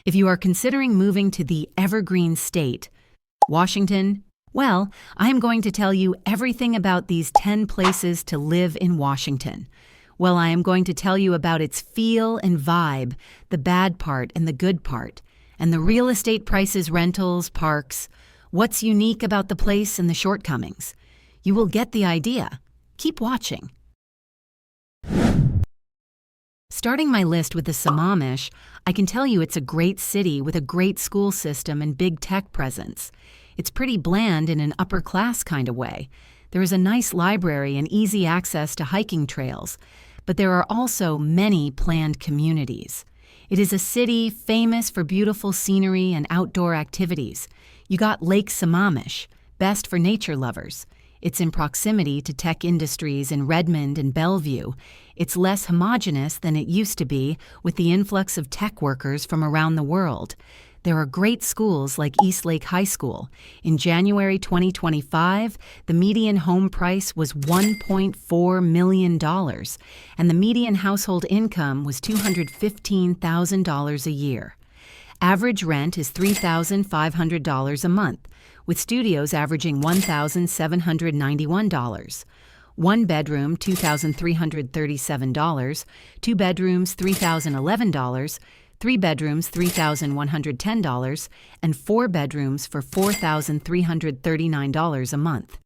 If you are considering moving to the evergreen state, Washington, well, I am going to tell you everything about these 10 places to live in Washington. Well, I am going to tell you about its feel and vibe, the bad part and the good part, and the real estate prices, rentals, parks, what's unique about the place and the shortcomings. You will get the idea. Keep watching. Starting my list with the Sammamish, I can tell you it's a great city with a great school system and big tech presence. It's pretty bland in an upper-class kind of way. There is a nice library and easy access to hiking trails, but there are also many planned communities. It is a city famous for beautiful scenery and outdoor activities. You got Lake Sammamish, best for nature lovers. It's in proximity to tech industries in Redmond and Bellevue. It's less homogeneous than it used to be with the influx of tech workers from around the world. There are great schools like East Lake High School. In January 2025, the median home price was $1.4 million, and the median household income was $215,000 a year. Average rent is $3,500 a month, with studios averaging $1,791. One bedroom, $2,337, two bedrooms, $3,011, three bedrooms, $3,110, and four bedrooms for $4,339 a month.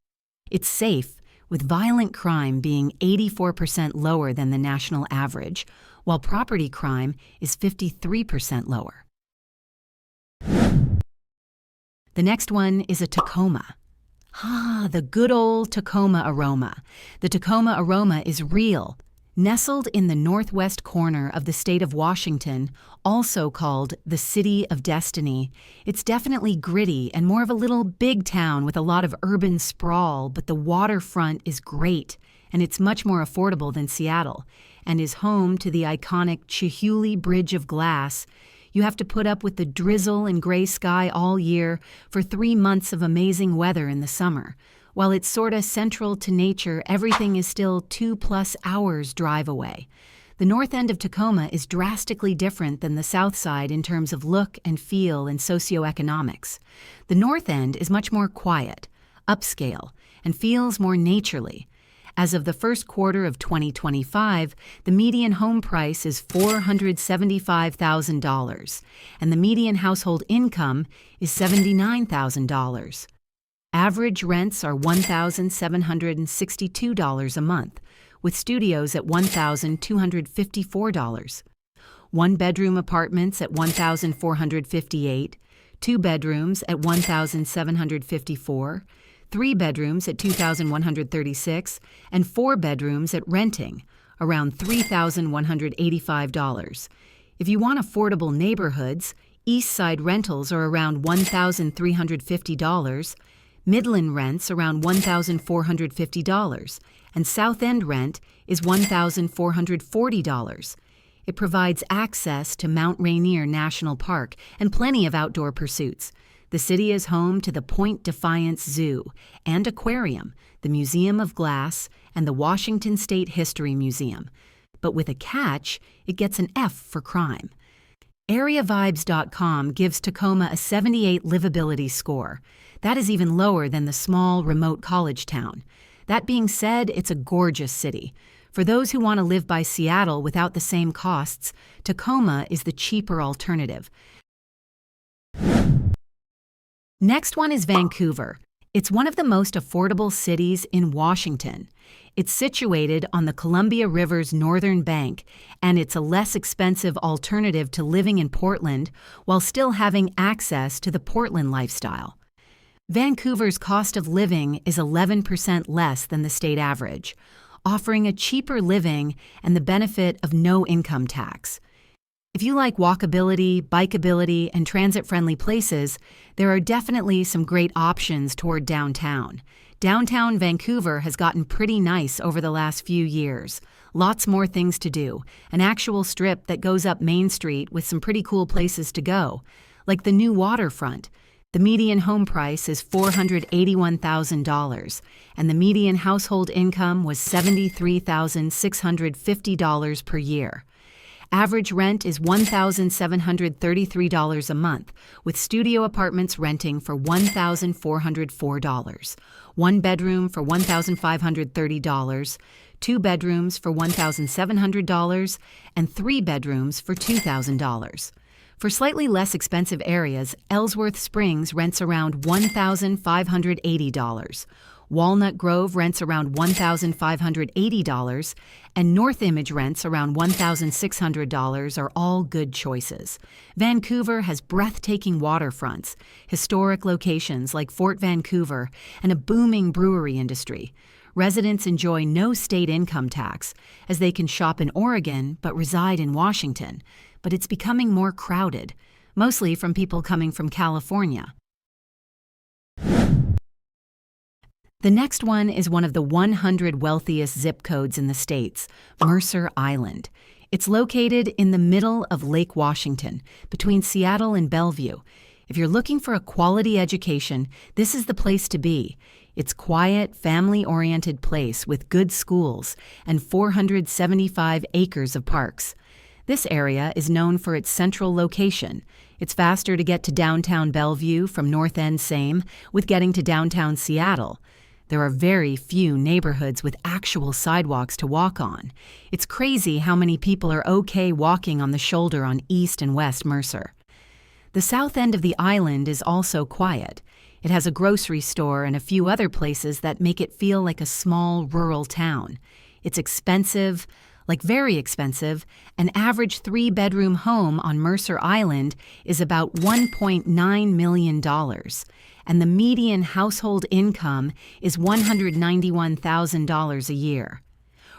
It's safe, with violent crime being 84% lower than the national average, while property crime is 53% lower. The next one is a Tacoma. The good old Tacoma aroma. The Tacoma aroma is real. Nestled in the northwest corner of the state of Washington, also called the City of Destiny, it's definitely gritty and more of a little big town with a lot of urban sprawl, but the waterfront is great, and it's much more affordable than Seattle, and is home to the iconic Chihuly Bridge of Glass. You have to put up with the drizzle and gray sky all year for 3 months of amazing weather in the summer. While it's sorta central to nature, everything is still 2+ hours drive away. The north end of Tacoma is drastically different than the south side in terms of look and feel and socioeconomics. The north end is much more quiet, upscale, and feels more naturally. As of the first quarter of 2025, the median home price is $475,000, and the median household income is $79,000. Average rents are $1,762 a month, with studios at $1,254. One-bedroom apartments at $1,458, two bedrooms at $1,754, three bedrooms at $2,136, and four bedrooms at renting, around $3,185. If you want affordable neighborhoods, East Side rentals are around $1,350, Midland rents around $1,450, and South End rent is $1,440. It provides access to Mount Rainier National Park and plenty of outdoor pursuits. The city is home to the Point Defiance Zoo and Aquarium, the Museum of Glass, and the Washington State History Museum. But with a catch, it gets an F for crime. AreaVibes.com gives Tacoma a 78 livability score. That is even lower than the small, remote college town. That being said, it's a gorgeous city. For those who want to live by Seattle without the same costs, Tacoma is the cheaper alternative. Next one is Vancouver. It's one of the most affordable cities in Washington. It's situated on the Columbia River's northern bank, and it's a less expensive alternative to living in Portland while still having access to the Portland lifestyle. Vancouver's cost of living is 11% less than the state average, offering a cheaper living and the benefit of no income tax. If you like walkability, bikeability, and transit-friendly places, there are definitely some great options toward downtown. Downtown Vancouver has gotten pretty nice over the last few years. Lots more things to do, an actual strip that goes up Main Street with some pretty cool places to go, like the new waterfront. The median home price is $481,000, and the median household income was $73,650 per year. Average rent is $1,733 a month, with studio apartments renting for $1,404, one bedroom for $1,530, two bedrooms for $1,700, and three bedrooms for $2,000. For slightly less expensive areas, Ellsworth Springs rents around $1,580. Walnut Grove rents around $1,580, and North Image rents around $1,600 are all good choices. Vancouver has breathtaking waterfronts, historic locations like Fort Vancouver, and a booming brewery industry. Residents enjoy no state income tax, as they can shop in Oregon but reside in Washington. But it's becoming more crowded, mostly from people coming from California. The next one is one of the 100 wealthiest zip codes in the States, Mercer Island. It's located in the middle of Lake Washington, between Seattle and Bellevue. If you're looking for a quality education, this is the place to be. It's quiet, family-oriented place with good schools and 475 acres of parks. This area is known for its central location. It's faster to get to downtown Bellevue from North End same with getting to downtown Seattle. There are very few neighborhoods with actual sidewalks to walk on. It's crazy how many people are okay walking on the shoulder on East and West Mercer. The south end of the island is also quiet. It has a grocery store and a few other places that make it feel like a small rural town. It's expensive, like very expensive. An average three-bedroom home on Mercer Island is about $1.9 million. And the median household income is $191,000 a year.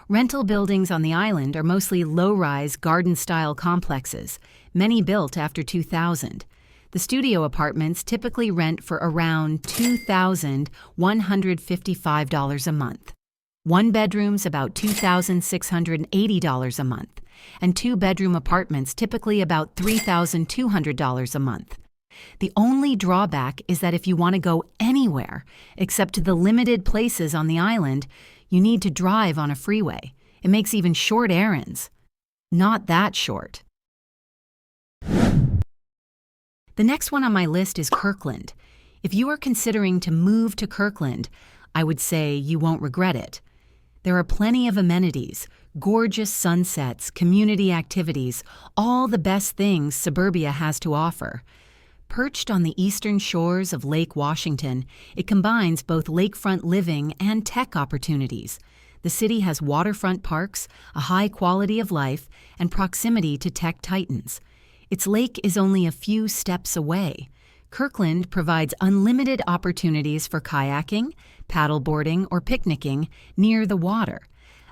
Rental buildings on the island are mostly low-rise, garden-style complexes, many built after 2000. The studio apartments typically rent for around $2,155 a month. One bedroom's about $2,680 a month, and two-bedroom apartments typically about $3,200 a month. The only drawback is that if you want to go anywhere, except to the limited places on the island, you need to drive on a freeway. It makes even short errands. Not that short. The next one on my list is Kirkland. If you are considering to move to Kirkland, I would say you won't regret it. There are plenty of amenities, gorgeous sunsets, community activities, all the best things suburbia has to offer. Perched on the eastern shores of Lake Washington, it combines both lakefront living and tech opportunities. The city has waterfront parks, a high quality of life, and proximity to tech titans. Its lake is only a few steps away. Kirkland provides unlimited opportunities for kayaking, paddleboarding, or picnicking near the water.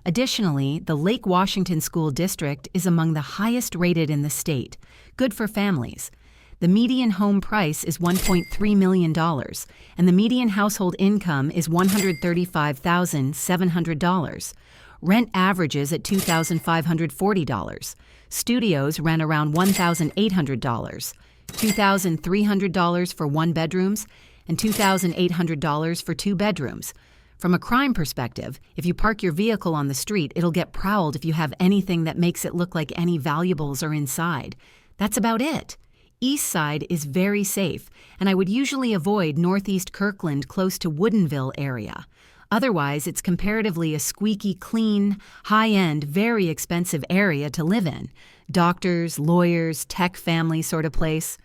Additionally, the Lake Washington School District is among the highest rated in the state, good for families. The median home price is $1.3 million, and the median household income is $135,700. Rent averages at $2,540. Studios rent around $1,800, $2,300 for one bedrooms, and $2,800 for two bedrooms. From a crime perspective, if you park your vehicle on the street, it'll get prowled if you have anything that makes it look like any valuables are inside. That's about it. East Side is very safe, and I would usually avoid Northeast Kirkland close to Woodinville area. Otherwise, it's comparatively a squeaky clean, high-end, very expensive area to live in. Doctors, lawyers, tech family sort of place.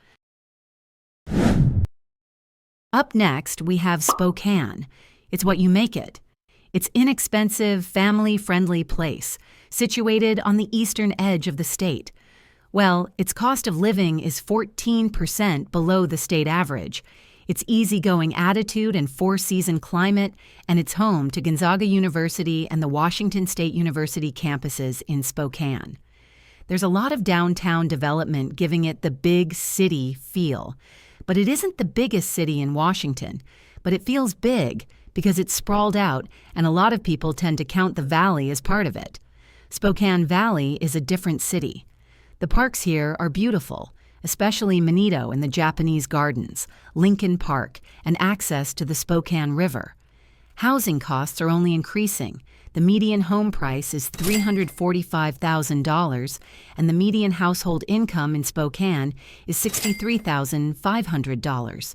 Up next, we have Spokane. It's what you make it. It's inexpensive, family-friendly place, situated on the eastern edge of the state. Well, its cost of living is 14% below the state average. Its easygoing attitude and four-season climate, and it's home to Gonzaga University and the Washington State University campuses in Spokane. There's a lot of downtown development giving it the big city feel. But it isn't the biggest city in Washington, but it feels big because it's sprawled out, and a lot of people tend to count the valley as part of it. Spokane Valley is a different city. The parks here are beautiful, especially Manito and the Japanese Gardens, Lincoln Park, and access to the Spokane River. Housing costs are only increasing. The median home price is $345,000, and the median household income in Spokane is $63,500.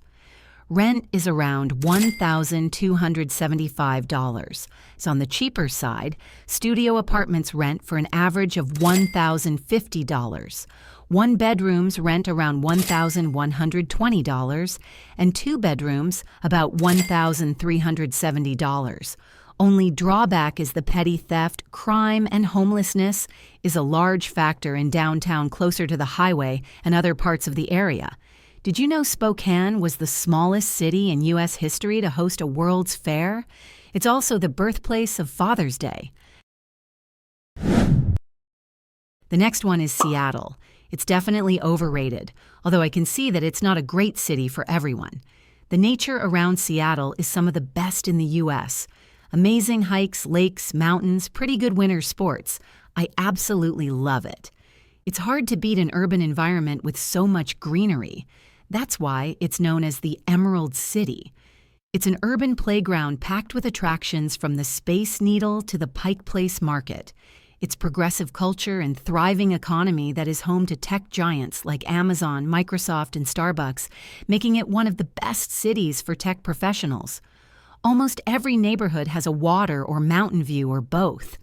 Rent is around $1,275. So on the cheaper side, studio apartments rent for an average of $1,050. One bedrooms rent around $1,120, and two bedrooms about $1,370. Only drawback is the petty theft, crime, and homelessness is a large factor in downtown closer to the highway and other parts of the area. Did you know Spokane was the smallest city in U.S. history to host a World's Fair? It's also the birthplace of Father's Day. The next one is Seattle. It's definitely overrated, although I can see that it's not a great city for everyone. The nature around Seattle is some of the best in the U.S. Amazing hikes, lakes, mountains, pretty good winter sports. I absolutely love it. It's hard to beat an urban environment with so much greenery. That's why it's known as the Emerald City. It's an urban playground packed with attractions from the Space Needle to the Pike Place Market. It's progressive culture and thriving economy that is home to tech giants like Amazon, Microsoft, and Starbucks, making it one of the best cities for tech professionals. Almost every neighborhood has a water or mountain view or both.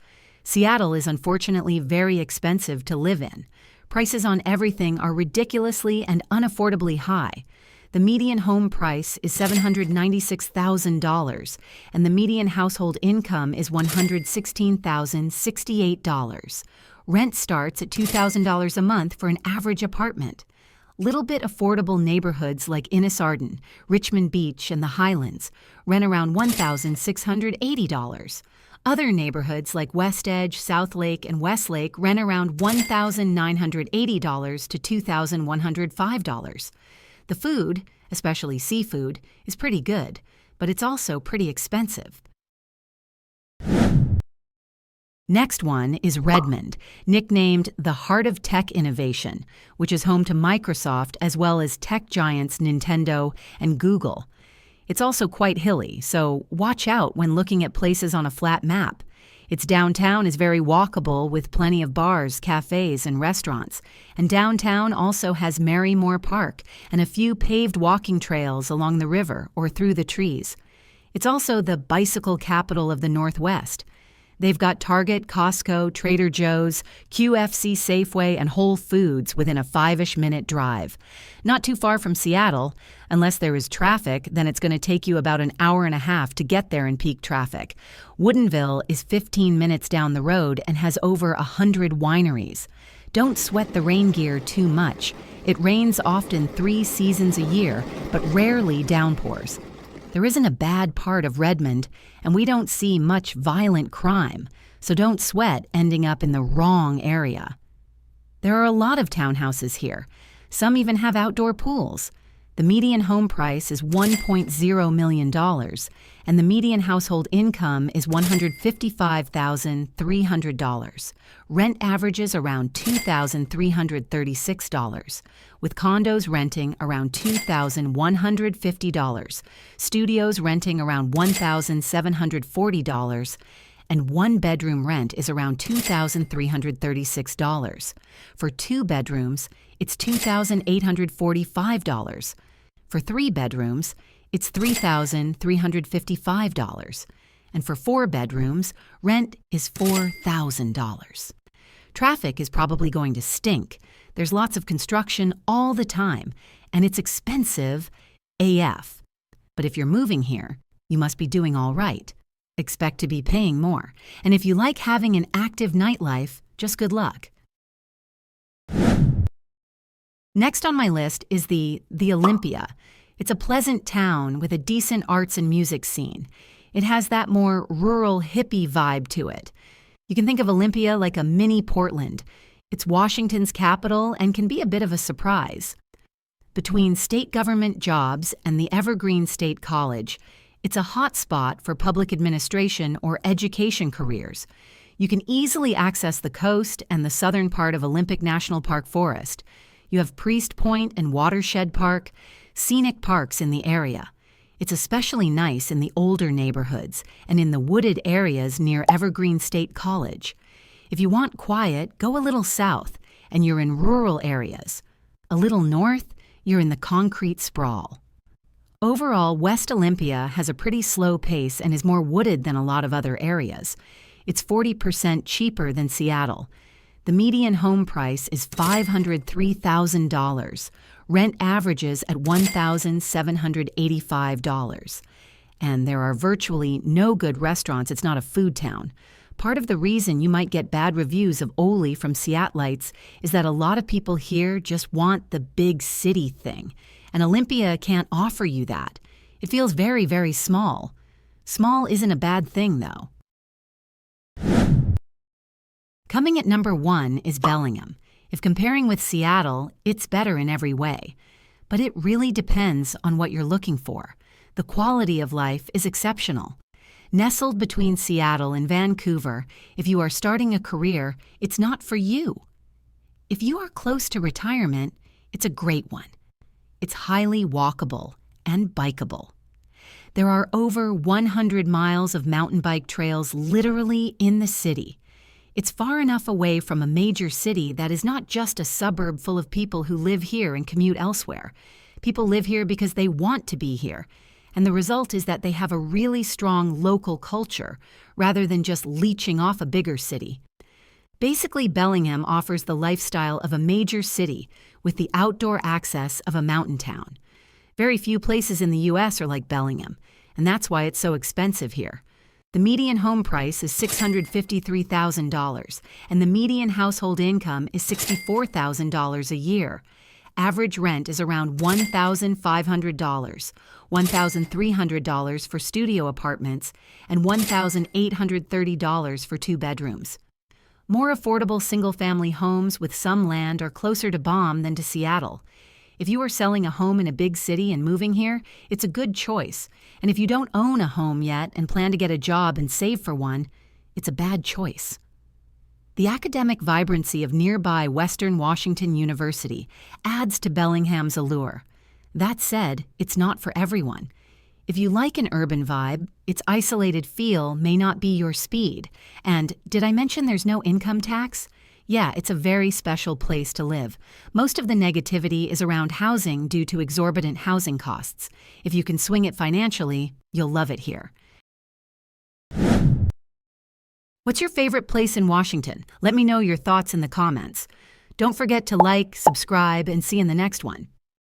Seattle is unfortunately very expensive to live in. Prices on everything are ridiculously and unaffordably high. The median home price is $796,000, and the median household income is $116,068. Rent starts at $2,000 a month for an average apartment. Little bit affordable neighborhoods like Innis Arden, Richmond Beach, and the Highlands rent around $1,680. Other neighborhoods like West Edge, South Lake, and Westlake rent around $1,980 to $2,105. The food, especially seafood, is pretty good, but it's also pretty expensive. Next one is Redmond, nicknamed the Heart of Tech Innovation, which is home to Microsoft as well as tech giants Nintendo and Google. It's also quite hilly, so watch out when looking at places on a flat map. Its downtown is very walkable with plenty of bars, cafes, and restaurants. And downtown also has Marymore Park and a few paved walking trails along the river or through the trees. It's also the bicycle capital of the Northwest. They've got Target, Costco, Trader Joe's, QFC Safeway, and Whole Foods within a 5-ish minute drive. Not too far from Seattle. Unless there is traffic, then it's going to take you about an hour and a half to get there in peak traffic. Woodinville is 15 minutes down the road and has over 100 wineries. Don't sweat the rain gear too much. It rains often 3 seasons a year, but rarely downpours. There isn't a bad part of Redmond, and we don't see much violent crime, so don't sweat ending up in the wrong area. There are a lot of townhouses here. Some even have outdoor pools. The median home price is $1.0 million, and the median household income is $155,300. Rent averages around $2,336, with condos renting around $2,150, studios renting around $1,740, and one-bedroom rent is around $2,336. For 2 bedrooms, it's $2,845. For 3 bedrooms, it's $3,355. And for 4 bedrooms, rent is $4,000. Traffic is probably going to stink. There's lots of construction all the time, and it's expensive AF. But if you're moving here, you must be doing all right. Expect to be paying more. And if you like having an active nightlife, just good luck. Next on my list is the Olympia. It's a pleasant town with a decent arts and music scene. It has that more rural hippie vibe to it. You can think of Olympia like a mini Portland. It's Washington's capital and can be a bit of a surprise. Between state government jobs and the Evergreen State College, it's a hot spot for public administration or education careers. You can easily access the coast and the southern part of Olympic National Park Forest. You have Priest Point and Watershed Park, scenic parks in the area. It's especially nice in the older neighborhoods and in the wooded areas near Evergreen State College. If you want quiet, go a little south, and you're in rural areas. A little north, you're in the concrete sprawl. Overall, West Olympia has a pretty slow pace and is more wooded than a lot of other areas. It's 40% cheaper than Seattle. The median home price is $503,000. Rent averages at $1,785. And there are virtually no good restaurants. It's not a food town. Part of the reason you might get bad reviews of Oli from Seattleites is that a lot of people here just want the big city thing. And Olympia can't offer you that. It feels very, very small. Small isn't a bad thing, though. Coming at number 1 is Bellingham. If comparing with Seattle, it's better in every way. But it really depends on what you're looking for. The quality of life is exceptional. Nestled between Seattle and Vancouver, if you are starting a career, it's not for you. If you are close to retirement, it's a great one. It's highly walkable and bikeable. There are over 100 miles of mountain bike trails literally in the city. It's far enough away from a major city that is not just a suburb full of people who live here and commute elsewhere. People live here because they want to be here, and the result is that they have a really strong local culture rather than just leeching off a bigger city. Basically, Bellingham offers the lifestyle of a major city with the outdoor access of a mountain town. Very few places in the U.S. are like Bellingham, and that's why it's so expensive here. The median home price is $653,000, and the median household income is $64,000 a year. Average rent is around $1,500, $1,300 for studio apartments, and $1,830 for 2 bedrooms. More affordable single-family homes with some land are closer to Baum than to Seattle. If you are selling a home in a big city and moving here, it's a good choice. And if you don't own a home yet and plan to get a job and save for one, it's a bad choice. The academic vibrancy of nearby Western Washington University adds to Bellingham's allure. That said, it's not for everyone. If you like an urban vibe, its isolated feel may not be your speed. And did I mention there's no income tax? Yeah, it's a very special place to live. Most of the negativity is around housing due to exorbitant housing costs. If you can swing it financially, you'll love it here. What's your favorite place in Washington? Let me know your thoughts in the comments. Don't forget to like, subscribe, and see you in the next one.